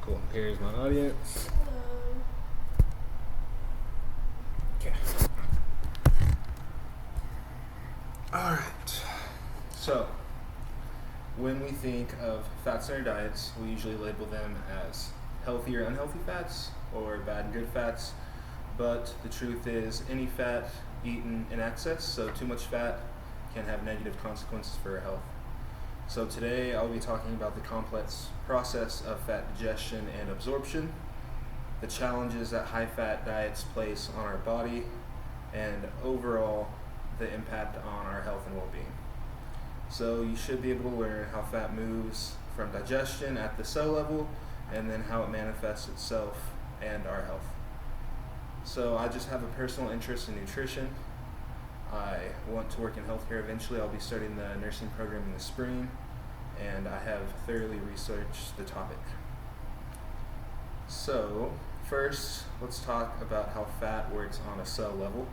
Cool. Here's my audience. Okay. All right. So, when we think of fat-centered diets, we usually label them as healthy or unhealthy fats or bad and good fats. But the truth is, any fat eaten in excess, so too much fat, can have negative consequences for our health. So today I'll be talking about the complex process of fat digestion and absorption, the challenges that high-fat diets place on our body, and overall the impact on our health and well-being. So you should be able to learn how fat moves from digestion at the cell level and then how it manifests itself and our health. So I just have a personal interest in nutrition. I want to work in healthcare eventually. I'll be starting the nursing program in the spring, and I have thoroughly researched the topic. So first, let's talk about how fat works on a cell level.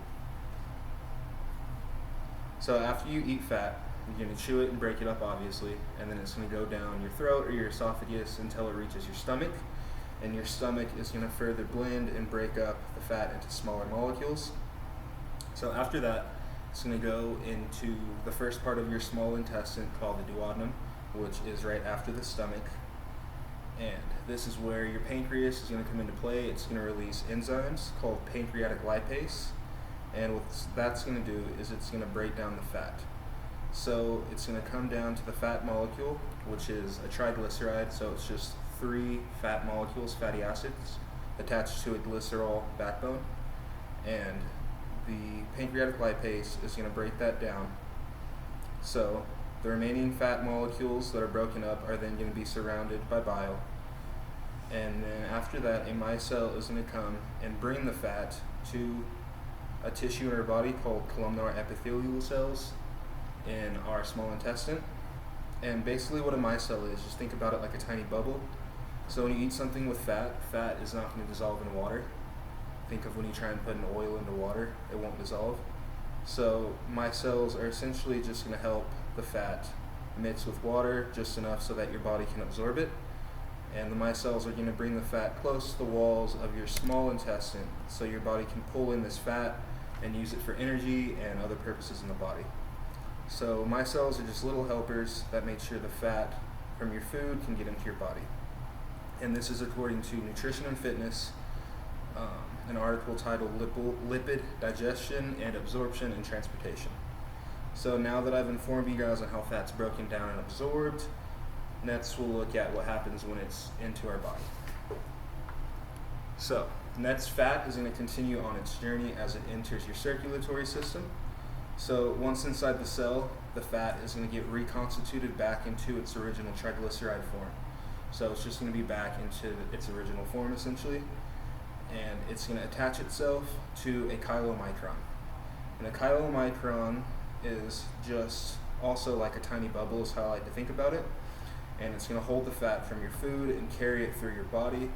So after you eat fat, you're going to chew it and break it up, obviously, and then it's going to go down your throat or your esophagus until it reaches your stomach, and your stomach is going to further blend and break up the fat into smaller molecules. So after that, it's going to go into the first part of your small intestine called the duodenum, which is right after the stomach, and this is where your pancreas is going to come into play. It's going to release enzymes called pancreatic lipase, and what that's going to do is it's going to break down the fat. So it's going to come down to the fat molecule, which is a triglyceride, so it's just 3 fat molecules, fatty acids, attached to a glycerol backbone, and the pancreatic lipase is going to break that down. So the remaining fat molecules that are broken up are then going to be surrounded by bile, and then after that a micelle is going to come and bring the fat to a tissue in our body called columnar epithelial cells in our small intestine. And basically what a micelle is, just think about it like a tiny bubble. So when you eat something with fat, fat is not going to dissolve in water. Think of when you try and put an oil into water, it won't dissolve. So micelles are essentially just going to help the fat mix with water just enough so that your body can absorb it. And the micelles are going to bring the fat close to the walls of your small intestine so your body can pull in this fat and use it for energy and other purposes in the body. So micelles are just little helpers that make sure the fat from your food can get into your body. And this is according to Nutrition and Fitness, an article titled Lipid Digestion and Absorption in Transportation. So now that I've informed you guys on how fat's broken down and absorbed, next we'll look at what happens when it's into our body. So next, fat is going to continue on its journey as it enters your circulatory system. So once inside the cell, the fat is going to get reconstituted back into its original triglyceride form. So it's just going to be back into its original form essentially, and it's going to attach itself to a chylomicron. And a chylomicron is just also like a tiny bubble is how I like to think about it, and it's going to hold the fat from your food and carry it through your body.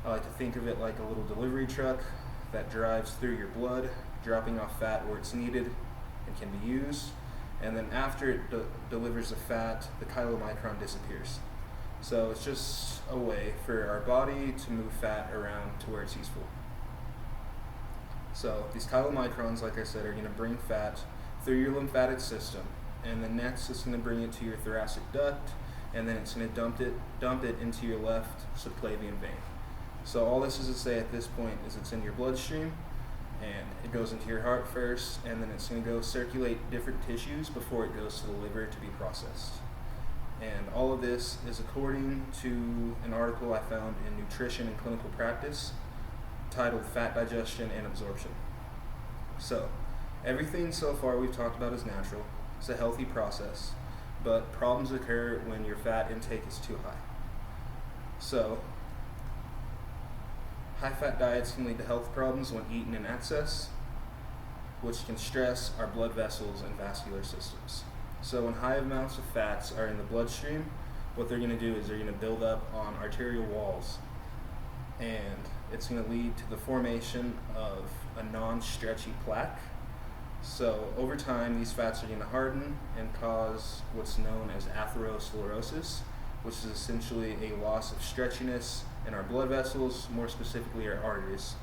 I like to think of it like a little delivery truck that drives through your blood, dropping off fat where it's needed and can be used, and then after it delivers the fat, the chylomicron disappears. So it's just a way for our body to move fat around to where it's useful. So these chylomicrons, like I said, are going to bring fat through your lymphatic system, and then next it's going to bring it to your thoracic duct, and then it's going to dump it into your left subclavian vein. So all this is to say at this point is it's in your bloodstream, and it goes into your heart first, and then it's going to go circulate different tissues before it goes to the liver to be processed. And all of this is according to an article I found in Nutrition and Clinical Practice titled Fat Digestion and Absorption. So everything so far we've talked about is natural. It's a healthy process, but problems occur when your fat intake is too high. So high-fat diets can lead to health problems when eaten in excess, which can stress our blood vessels and vascular systems. So when high amounts of fats are in the bloodstream, what they're going to do is they're going to build up on arterial walls, and it's going to lead to the formation of a non-stretchy plaque. So over time, these fats are going to harden and cause what's known as atherosclerosis, which is essentially a loss of stretchiness in our blood vessels, more specifically our arteries.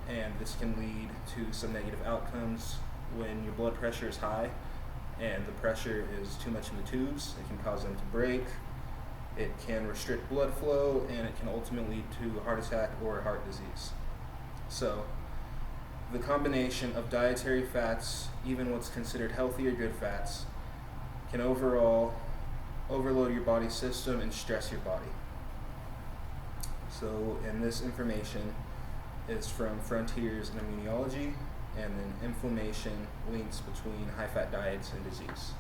And this can lead to some negative outcomes. When your blood pressure is high and the pressure is too much in the tubes, it can cause them to break. It can restrict blood flow, and it can ultimately lead to a heart attack or heart disease. So, the combination of dietary fats, even what's considered healthy or good fats, can overall overload your body system and stress your body. So, and this information is from Frontiers in Immunology, and then inflammation links between high-fat diets and disease.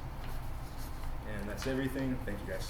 And that's everything. Thank you guys.